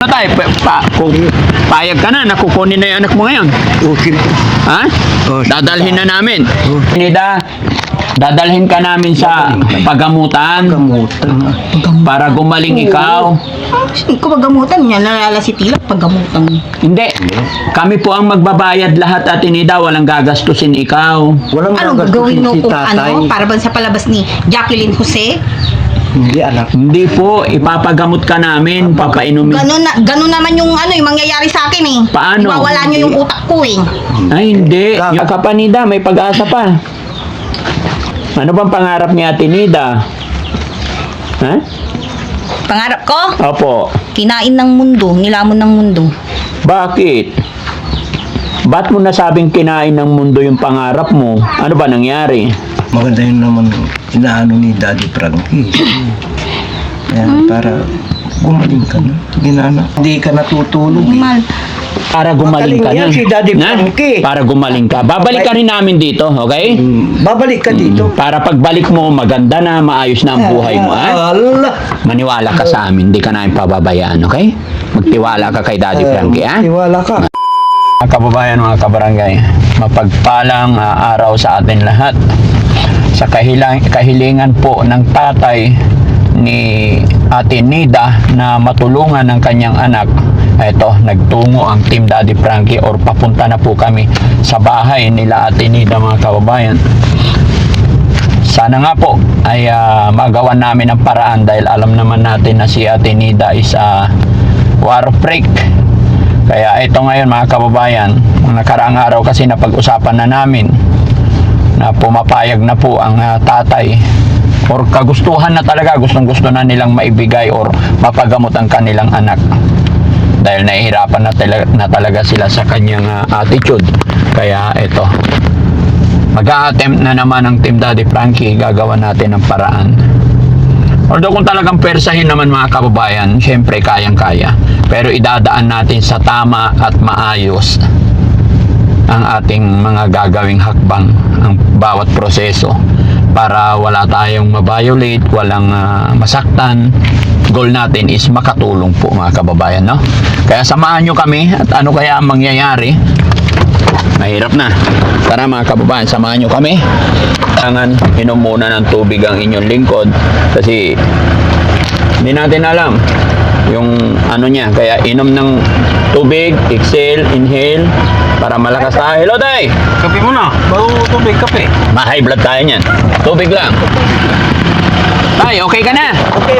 Ano tayo? Kung payag ka na, nakukunin na yung anak mo ngayon. Okay. Ha? Oh, Dadalhin na namin. Nida, dadalhin ka namin sa pagamutan para gumaling ikaw. Kung paggamutan niya, nalala si Tila, paggamutan. Hindi. Kami po ang magbabayad lahat at Nida, walang gagastusin ikaw. Walang Anong gagawin mo si kung tatay. ano? Para ba sa palabas ni Jacqueline Jose? Hindi anak. Hindi po, ipapagamot ka namin, papainumin. Ganun naman yung ano, yung mangyayari sa akin eh. Paano? Iwawala niyo yung utak ko eh. Ay, hindi. Yung kapanida, may pag-asa pa. Ano bang pangarap ni Ate Nida? Ha? Pangarap ko, Opo. kinain ng mundo, nilamon ng mundo. Bakit? Ba't mo nasabing kinain ng mundo yung pangarap mo? Ano ba nangyari? Maganda yun naman inaano ni Daddy Frankie. Ayan, para gumaling ka na. Ginana. Hindi ka natutulog eh. Mal, Para gumaling ka Magaling na. yan si Daddy Na? Frankie. Para gumaling ka. Babalik ka rin namin dito, okay? Babalik ka dito. Para pagbalik mo, maganda na, maayos na ang buhay mo, ha? Allah. Maniwala ka sa amin, hindi ka namin pababayaan, okay? Magtiwala ka kay Daddy Frankie, ha? Tiwala ka. Mga kababayan, mga kabarangay, mapagpalang araw sa atin lahat. Sa kahilingan po ng tatay ni Ate Nida na matulungan ng kanyang anak, eto, nagtungo ang Team Daddy Frankie or papunta na po kami sa bahay nila Ate Nida, mga kababayan. Sana nga po ay magawan namin ang paraan dahil alam naman natin na si Ate Nida is war freak. Kaya ito ngayon, mga kababayan, nakaraang araw kasi napag-usapan na namin na pumapayag na po ang tatay or kagustuhan na talaga, gustong-gusto na nilang maibigay or mapagamot ang kanilang anak dahil nahihirapan na talaga sila sa kanyang attitude. Kaya ito, mag-a-attempt na naman ang Team Daddy Frankie, gagawa natin ng paraan. Although kung talagang persahin naman, mga kababayan, syempre kayang-kaya, pero idadaan natin sa tama at maayos ang ating mga gagawing hakbang, ang bawat proseso para wala tayong mabiolate, walang masaktan. Goal natin is makatulong po, mga kababayan, no? Kaya samahan nyo kami at ano kaya ang mangyayari. Mahirap na. Tara, mga kababayan, samahan nyo kami. Kailangan inom muna ng tubig ang inyong lingkod kasi hindi natin alam yung ano niya. Kaya inom ng tubig, exhale, inhale para malakas tayo. Hello, Tay! Kape mo na. Bago tubig, kape. Ma-high blood tayo niyan. Tubig lang. Tay, okay ka na? Okay.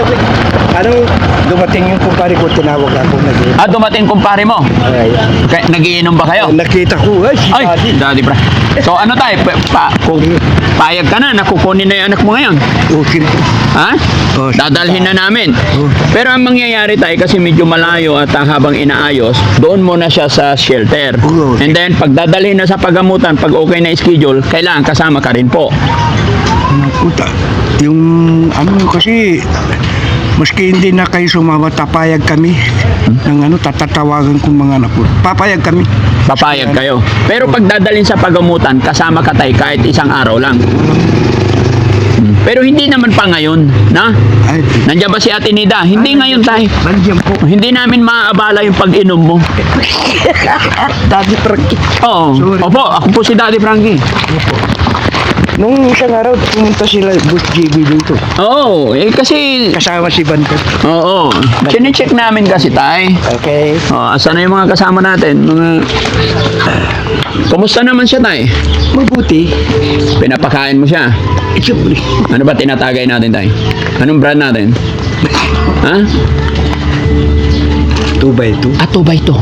Anong dumating yung kumpare ko, tinawag ako nag-iinom. Dumating kumpare mo. Nagiinom ba kayo? Nakita ko, si Ay, Daddy. Daddy Frank. So ano tayo? Kung payag ka na, nakukunin na yung anak mo ngayon. Okay. Ha? Oh, Dadalhin na namin. Pero ang mangyayari tayo kasi medyo malayo at habang inaayos, doon muna siya sa shelter. Oo. And then pag dadalhin na sa pagamutan, pag okay na schedule, kailangan kasama ka rin po. Puta. Yung ano kasi maski hindi na kayo sumama, tapayag kami ng ano, tatatawagan kong mga anak ko. Papayag kami. Papayag kayo. Pero pag dadalhin sa pagamutan, kasama ka tayo kahit isang araw lang. Pero hindi naman pa ngayon, na? Ay, Nandiyan ba si Ate Nida? Hindi ngayon tayo. nandiyan po. Hindi namin maaabala yung pag-inom mo. Daddy Frankie. Oo. Sorry. Opo, ako po si Daddy Frankie. Nung isang araw, pumunta sila, Bus JB dito. Oo, kasi... Kasama si Bantot. Oo. Sine-check namin kasi tay. Okay. Asan na yung mga kasama natin? Kumusta naman siya tay? Mabuti. Pinapakain mo siya? Siyempre. Ano ba tinatagay natin tay? Anong brand natin? Ha? 2x2. 2 by 2.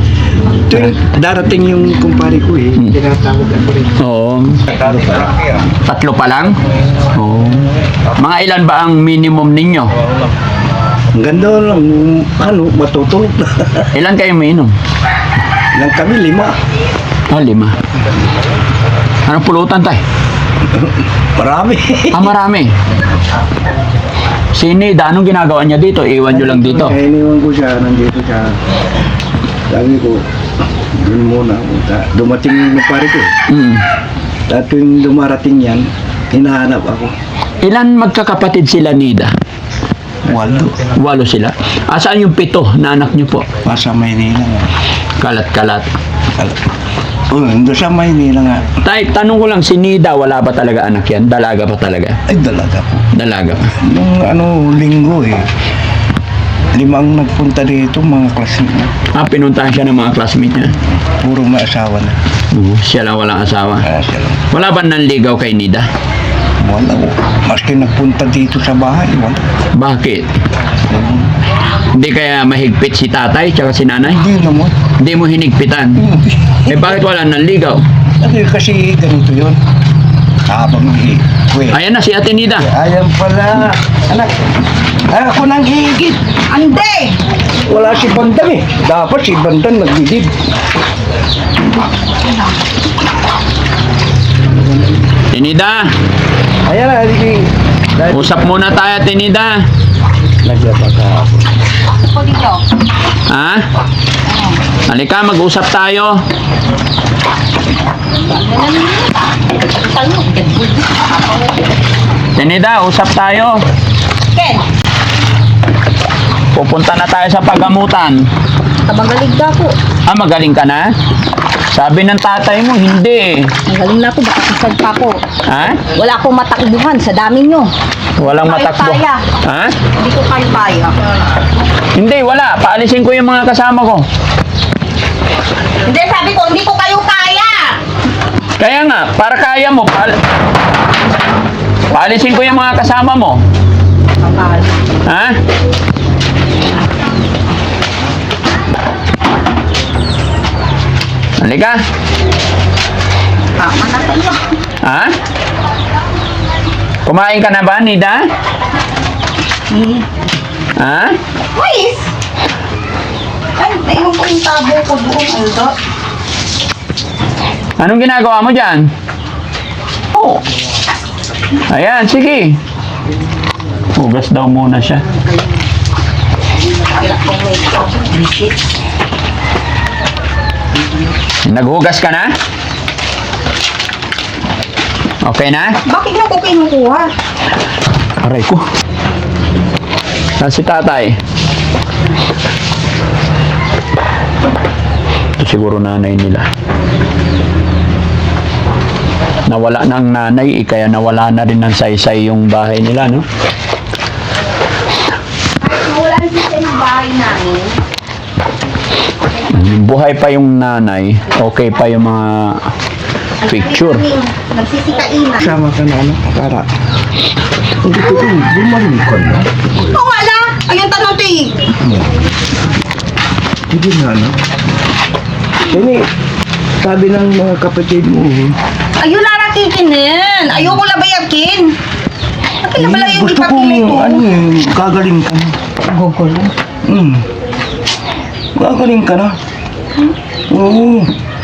Darating yung kumpare ko tinatawag ako rin. Oo. 3 pa lang? Oo. Mga ilan ba ang minimum ninyo? Ang ganda lang, ano, matutulog na. Ilan kayo minimum? Lang kami, 5. 5. Anong pulutan tay? Marami. Marami. Si Nida, anong ginagawa niya dito? Iwan nyo lang dito. Iniwan ko siya, nandito siya. Sabi ko, dun muna. Dumating yung kumpare ko. At yung dumarating yan, hinahanap ako. Ilan magkakapatid sila Nida? Walo. 8 sila. Saan yung 7 na anak niyo po? Nasa Maynila nga. Kalat-kalat. Doon sa Maynila nga. Tay, tanong ko lang, si Nida, wala ba talaga anak yan? Dalaga pa talaga? Ay, dalaga po. Dalaga pa. Nung linggo 5 nagpunta dito, mga classmate. Pinuntahan siya ng mga classmate niya. Puro may asawa na. Siya lang walang asawa. Siya lang. Wala ba nanligaw kay Nida? Wala. Maski nagpunta dito sa bahay, wala. Bakit? Hindi kaya mahigpit si tatay tsaka si nanay? Hindi naman. Hindi mo hinigpitan? Bakit wala nanligaw? Kasi ganito yun. Habang Ayan na si Ate Nida. Ayan pala. Anak. Ako nang higit. Ande! Wala si Bandang Dapat si Bandang nagdidib. Ate Nida, Ayan na, dahil usap muna tayo Ate Nida. naglabaka ako. Ako dito. Ha? Halika, mag-usap tayo. Ate Nida, usap tayo. Ken, Pupunta na tayo sa pagamutan. kabagalig ka po. Magaling ka na? Sabi ng tatay mo, hindi. Magaling na ako, baka kasal pa ako. Ha? Wala akong matakbuhan sa dami nyo. Walang Kaya matakbo. kaya. Ha? Hindi ko kayo kaya. Hindi, wala. Paalisin ko yung mga kasama ko. Hindi, sabi ko, hindi ko kayo kaya. Kaya nga, para kaya mo, paalisin ko yung mga kasama mo. Kapal. Ha? Halika. Tama na kayo. Ha? Kumain ka na ba, Nida? Ha? Please! Ay, naiwan ko yung tabo ko doon. Ano? Anong ginagawa mo dyan? Oh. Ayan, sige. Hugas daw muna siya. Wala kong may visit. Naghugas ka na? Okay na? Bakit na ko kinukuha? Aray ko. Saan si tatay? Ito siguro nanay nila. Nawala na ang nanay, kaya nawala na rin ng saysay yung bahay nila, no? Wala siya ng bahay namin. Buhay pa yung nanay, okay pa yung mga picture. Nagsisikainan. Sama ka na anak para. Hindi ko din, bumalik ko na. Oo nga na! Ayun tanong to eh. Hindi na anak. Ini, sabi ng mga kapatid mo, Ayun na nakikinin. Ayoko labayakin. Akin na pala yung gusto kong, ipapili ko. gagaling ka na. Gogol. Gagaling ka na. Oo.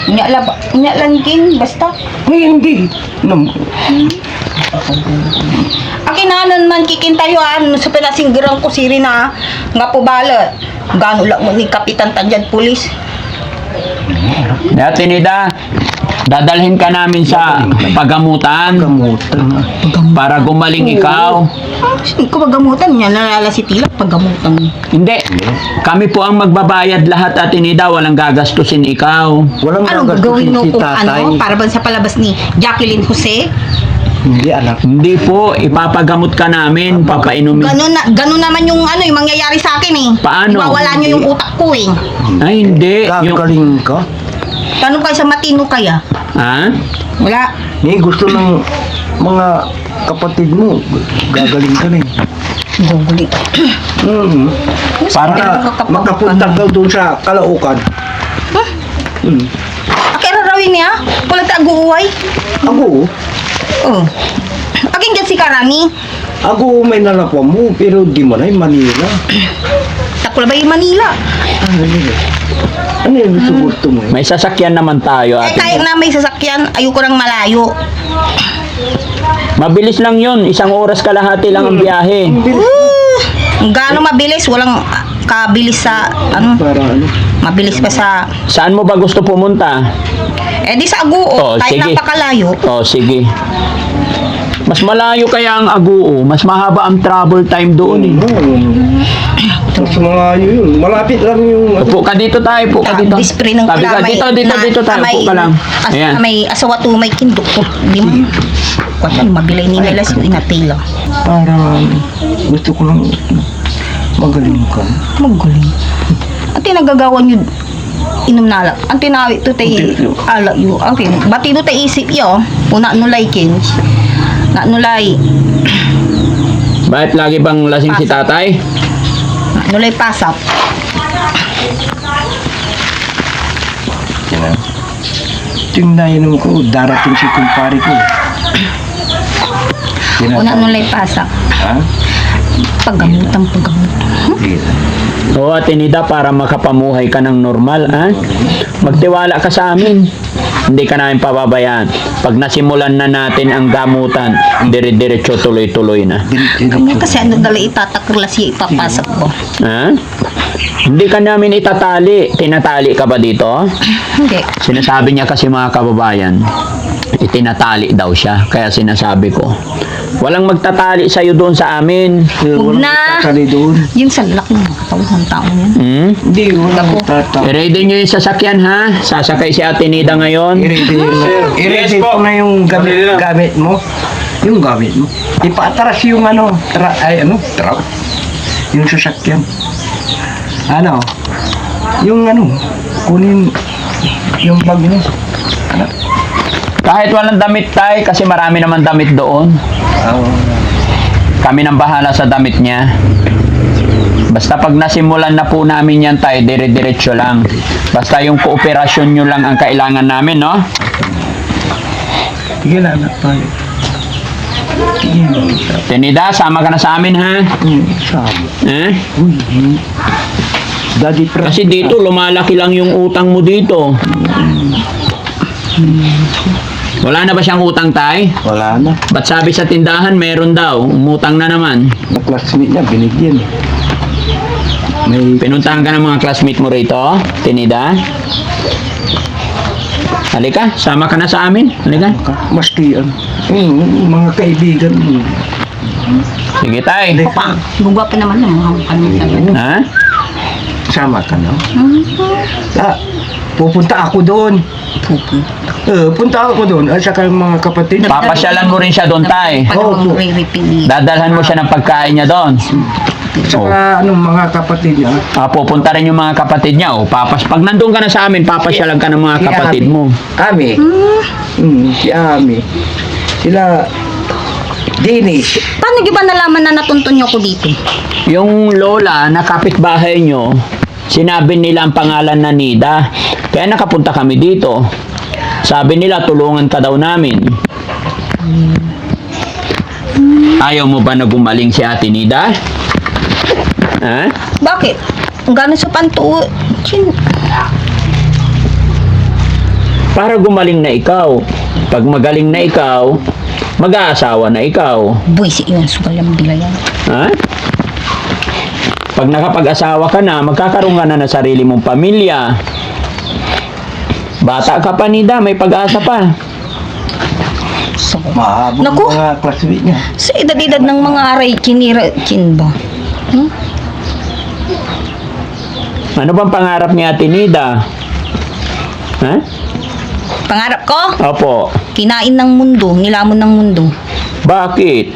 Inya lang kin, basta. Ay, hindi. Akin na man kikin tayo sa pinasinggiran ko siri na nga po balat. Gano lang mo ni Kapitan Tanjan Pulis. Ate Nida, dadalhin ka namin sa pagamutan Kamutan. para gumaling ikaw. Hindi ko pagamutan niya, nalala si Tila pagamutan. Hindi, kami po ang magbabayad lahat Ate Nida, walang gagastusin ikaw. Walang Anong gagawin mo si kung tatay. ano? Para ba sa palabas ni Jacqueline Jose? Hindi anak. Hindi po, ipapagamot ka namin, papainumin. Ganun naman yung ano, yung mangyayari sa akin eh. Paano? Iwawala niyo yung utak ko eh. Ay, hindi. Yung, Gagaling ka. Paano kayo sa matino kaya? ha? Wala. Gusto ng mga kapatid mo, gagaling ka na. Guguli. Para makapunta ka doon sa Caloocan. Huh? Hmm. Akin rawin niya? Wala taguuway? Ako, Oh. Akin dyan si Karani. ako may nalapa mo, pero di mo na yung Manila. Takula ba yung Manila? Ano yung gusto mo? May sasakyan naman tayo Eh Ate kahit Nida. na may sasakyan, ayoko nang malayo. Mabilis lang yun, 1 oras kalahati lang ang biyahe. Gaano mabilis? Walang kabilis sa, ano, Para ano? mabilis pa sa, Saan mo ba gusto pumunta? eh di sa Aguo, Oh, kahit sige. napakalayo. Oh, sige. Mas malayo kaya ang Aguo, mas mahaba ang travel time doon eh. Mas malayo yun. Malapit lang yung... Upo ka dito tayo, upo ka dito. Dispre ng Tabi ka, dito tayo, upo ka lang. Ayan. May asawa to, may kindok po. Di mo. Kung mabilay ni nila yung inatila. Para gusto ko lang magaling ka. Magaling. Ang tinagagawan yun, inom na alak. Ang tinawit to tayo, alak yun. Okay, bati do tayo isip yun. Una nulay kin. Na nulay. Bakit lagi bang lasing si tatay? Na nulay pasap. Tingnan mo ko, darating si kumpare ko. Una nulay pasap. Ha? Paggamutan. Hindi. Oo, Ate Nida, para makapamuhay ka ng normal, ha? Magtiwala ka sa amin. Hindi ka namin pababayaan. Pag nasimulan na natin ang gamutan, dire-diretso tuloy-tuloy na. Kami kasi ano dala itatakla siya ipapasok ko. Ha? Hindi ka namin itatali. Tinatali ka ba dito? Hindi. Sinasabi niya kasi mga kababayan, itinatali daw siya. Kaya sinasabi ko, walang magtatali sa'yo doon sa amin. Huwag na. Tatali doon. Yung salak ng katawan ng tao yan. Hmm? Hindi, wala Ako. akong tatali. I-ready nyo yung sasakyan, ha? Sasakay si Ate Nida ngayon. I-ready ko na yung gamit mo. Yung gamit mo. Ipaatras yung truck. Yung sasakyan. Ano? Yung kunin yung bag mo. Ano? Kahit walang damit tayo, kasi marami naman damit doon. Kami nang bahala sa damit niya. Basta pag nasimulan na po namin yan tayo, dire-diretso lang. Basta yung kooperasyon nyo lang ang kailangan namin, no? Sige na, anak tayo. Sige na. Tinida, sama ka na sa amin, ha? Sabi. Eh? Uy, Daddy Frank. Kasi dito, lumalaki lang yung utang mo dito. Wala na ba siyang utang, tay? Wala na. Ba't sabi sa tindahan, meron daw. Umutang na naman. Na-classmate niya, binigyan. May Pinuntahan ka ng mga classmate mo rito, Tinida? Halika, sama ka na sa amin. Halika. maski mga kaibigan mo. Sige, tay. Pa, bugwa pa naman ng mga kanilang. Ha? Sama ka na. Pupunta ako doon. Punta ako doon. At saka yung mga kapatid. Papasyalan mo rin siya doon, tay. Pag re-repeat. Dadalhan mo siya ng pagkain niya doon. At saka mga kapatid niya. Pupunta rin yung mga kapatid niya. Pag nandun ka na sa amin, papasyalan ka ng mga Si kapatid Ami. mo. Ami. Si Ami. Sila Dennis. Paano di ba nalaman na natuntun niyo ko dito? Yung lola na kapitbahay nyo, sinabi nila ang pangalan na Nida. Kaya nakapunta kami dito. Sabi nila, tulungan ka daw namin. Ayaw mo ba na gumaling si Ate Nida? Ha? Bakit? Ang gano'n sa panto. Para gumaling na ikaw. Pag magaling na ikaw, mag-aasawa na ikaw. Boy, si Iwan Sugal yung bilayan. Ha? Pag nakapag-asawa ka na, magkakaroon ka na ng sarili mong pamilya. Bata ka pa, Nida, may pag-asa pa. So, Mahabang Naku. mga classmate niya. sa edad-edad ng mga aray, kin ba? Ano bang pangarap ni Ate Nida? Ha? Pangarap ko, Opo. kinain ng mundo, nilamon ng mundo. Bakit?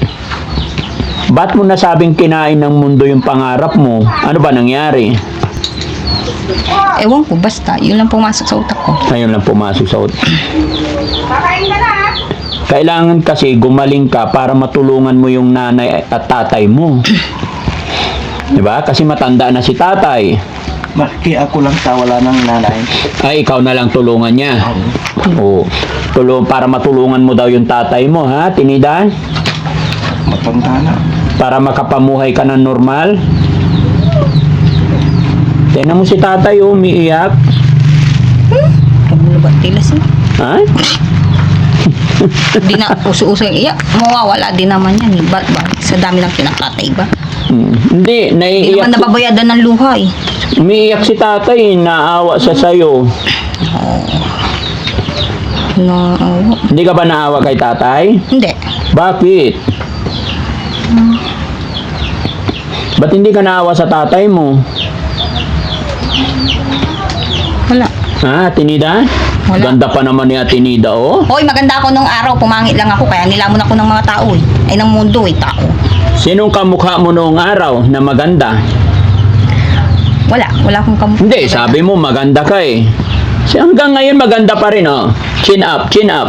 Ba't mo nasabing kinain ng mundo yung pangarap mo? Ano ba nangyari? Ewan ko, basta, yun lang pumasok sa utak ko. Ayun lang pumasok sa utak. Kailangan kasi gumaling ka para matulungan mo yung nanay at tatay mo. Diba? Kasi matanda na si tatay. Maski ako lang wala ng nanay. Ay, ikaw na lang tulungan niya. Oo. Para matulungan mo daw yung tatay mo, ha, Tinida? Matanda na. Para makapamuhay ka ng normal. Tingnan mo si tatay, umiiyak. Kamulo ba tilas eh? Ha? Di na uso-uso yung iyak. Mawawala din naman yan. Ba? Sa dami ng pinaklatay ba? Hindi, Di naiiyak. naman nababayadan ng luha eh. Umiiyak si tatay, naawa siya sa'yo. No, Hindi ka ba naawa kay tatay? hindi. Bakit? Ba't hindi ka naawa sa tatay mo? Wala. Ha, Atenida? Wala. Ganda pa naman ni Atenida, oh. Hoy, maganda ako nung araw. Pumangit lang ako. Kaya nilamon ako ng mga tao eh. Ay, ng mundo eh, tao. Sinong kamukha mo noong araw na maganda? Wala. Wala akong kamukha. Hindi, sabi mo maganda ka eh. Hanggang ngayon maganda pa rin, oh. Chin up, chin up,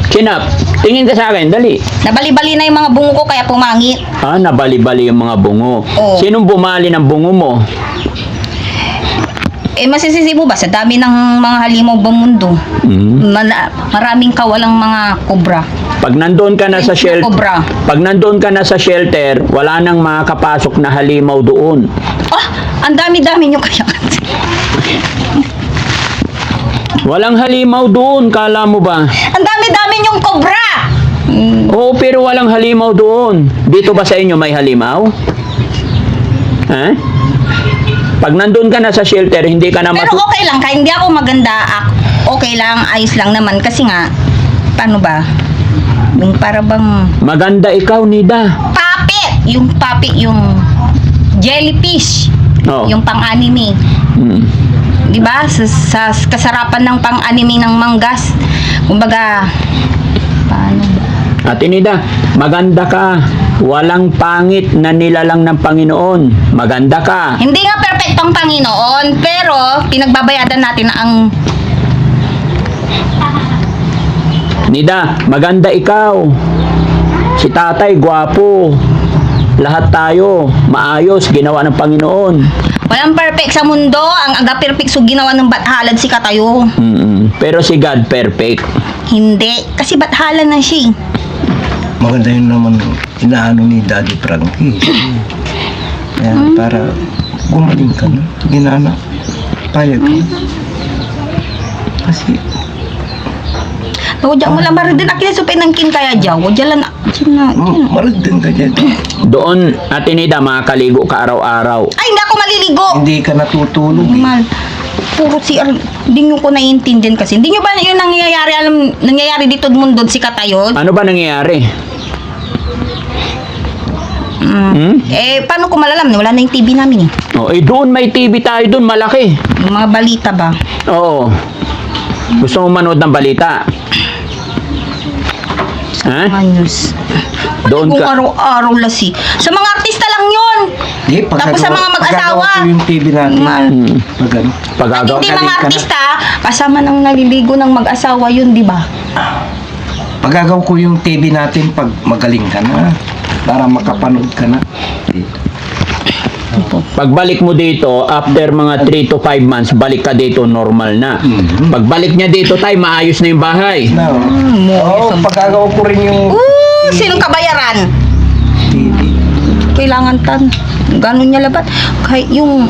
chin up. Tingin ka sa akin, dali. Nabali-bali na yung mga bungo ko kaya pumangit. Ah, nabali-bali yung mga bungo. Oo. Sinong bumali ng bungo mo? Eh, masisisi mo ba sa dami ng mga halimaw ba mundo? Hmm. Maraming kawalang mga kobra. Pag nandoon ka na sa shelter, Cobra. pag nandoon ka na sa shelter, wala nang makakapasok na halimaw doon. Ah, ang dami-dami nyo kaya. Walang halimaw doon, kala mo ba? Ang dami-dami nyong kobra! Oo, pero walang halimaw doon. Dito ba sa inyo may halimaw? Ha? Pag nandun ka na sa shelter, hindi ka na Pero okay lang, kahit hindi ako maganda, okay lang, ayos lang naman. Kasi nga, paano ba? Yung para bang Maganda ikaw, Nida. puppet! Yung puppet, yung jellyfish. Oo. Yung pang-anime. Hmm. Di ba? Sa kasarapan ng pang-anime ng manggas. Kumbaga, paano ba? Atenida, maganda ka. Walang pangit na nilalang ng Panginoon. Maganda ka. Hindi nga perfectong Panginoon, pero pinagbabayadan natin na ang Nida, maganda ikaw. Si tatay, gwapo. Lahat tayo, maayos, ginawa ng Panginoon. walang perfect sa mundo. Ang aga-perfect so ginawa ng bathalad si Katayo. Pero si God, perfect. Hindi. Kasi bathalad na siya. Maganda yun naman inaano ni Daddy Frankie. Kaya para gumaling ka na. Ginana. Payag ka. Kasi Tawad mo lang maridin. Akin sa pinangkin kaya dyaw. Diyan lang. maragdan ka dyan. Doon, Atenida, makakaligo ka araw-araw. Ay, hindi ako maliligo. Hindi ka natutulog eh. Mal. Puro CR. Hindi nyo ko naiintindihan kasi. Hindi nyo ba yung nangyayari, nangyayari dito mundo si Katayon? Ano ba nangyayari? Eh, paano ko malalam? Wala na yung TV namin eh. Oh, doon may TV tayo doon, malaki. Yung mga balita ba? Oo. Gusto mo manood ng balita? Ha? Mga news. Doon Kung ka. araw-araw lasi. Sa mga artista lang yun. Tapos sa mga mag-asawa. Pagkagawa ko yung TV natin. Mal. Pag ano. Pagagawa. Hindi Galing mga ka na. artista, kasama ng naliligo ng mag-asawa yun, di ba? Pagagaw ko yung TV natin pag magaling ka na. Para makapanood ka na. Pagbalik mo dito, after mga 3 to 5 months, balik ka dito, normal na. Pagbalik niya dito, tay, maayos na yung bahay. No. Oo, pagagaw ko rin yung Sinong kabayaran? TV. Kailangan tan. Gano'n niya labat. Kahit yung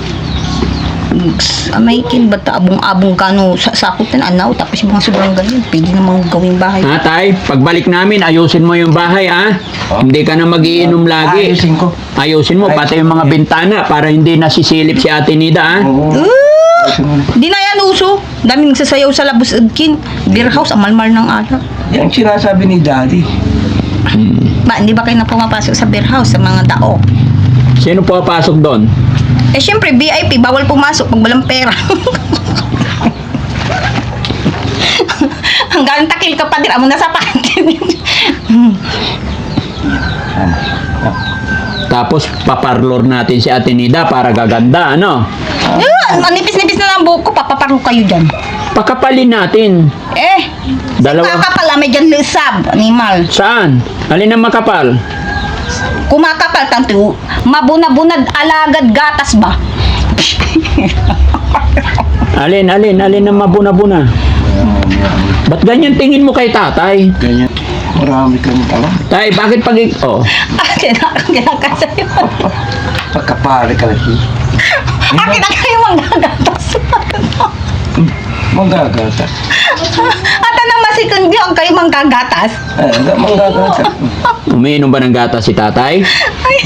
amaikin bata abong-abong kano sa sakutan anaw tapos yung mga sobrang ganyan pwede namang gawing bahay. Ha, tay, pagbalik namin, ayusin mo yung bahay, ha? Hindi ka na magiinom lagi. Ayusin ko. Ayusin mo, pati yung mga bintana para hindi nasisilip si Ate Nida, ha? Oo. Ayusin mo. Di na yan uso. Daming sasayaw sa labos agkin. Beer house, ang malmal ng alak. Yan sinasabi ni Daddy. Ba, hindi ba kayo na pumapasok sa beer house, sa mga dao? Sino papasok doon? Eh, syempre, VIP, bawal pumasok pag walang pera. Hanggang takil ka pa din, amo na sa pantin. Tapos, paparlor natin si Ate Nida para gaganda, ano? Yun, manipis-nipis na lang buhok ko, papaparo kayo dyan. Pakapalin natin. Eh, Dalawa. kakapal, may dyan lisab, animal. Saan? Alin ang makapal? Kumakapal, tanto, mabunad-bunad, alagad, gatas ba? Alin ang mabuna-buna? Ba't ganyan tingin mo kay tatay? Ganyan. Marami kang alam. Tay, bakit oh, Akin na kasayo. Pagkapari ka lang. Akin na kayo manggagatas. Manggagatas. Ata nang masikon diyo, kayo manggagatas. Manggagatas. umiinom ba ng gatas si tatay? Ay,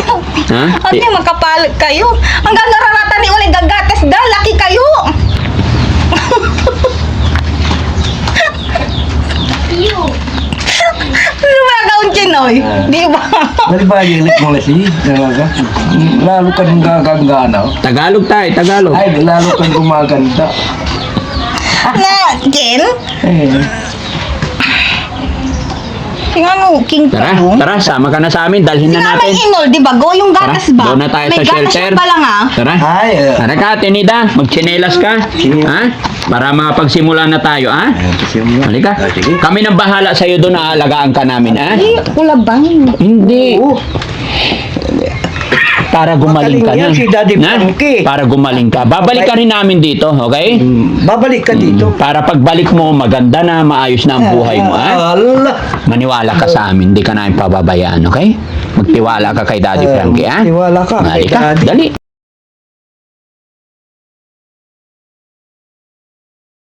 Ha? ate, magkapalit kayo. Hanggang nararata ni ulit gagatas da, laki kayo. Lumagaon dyan, no? oy. Di ba? Nalibayilit mo na siya. Talaga. Lalo ka nung gaganggana. Tagalog tayo, Tagalog. Ay, lalo kang gumaganda. Na, Ken? Eh, Yung ano, king pa Tara, mo. tara, sama ka na sa amin. Dalhin Si na Nanay natin. Inol, di ba? Go yung gatas Tara, ba? doon na tayo May sa gatas shelter. pa lang ah. Tara. ay, Tara ka, Tinida. Magchinelas ka. Ha? Para makapagsimula na tayo, ha? Halika. Kami nang bahala sa iyo doon, aalagaan ka namin, ha? Ay, kulabang. Hindi. Para gumaling ka na. Magaling yan si Daddy Na? Frankie. Para gumaling ka. Babalik ka rin namin dito, okay? babalik ka dito. Para pagbalik mo, maganda na, maayos na ang buhay mo, ha? Allah. Maniwala ka sa amin, hindi ka namin pababayaan, okay? Magtiwala ka kay Daddy Frankie, ha? Tiwala ka kay Halika, Daddy. dali.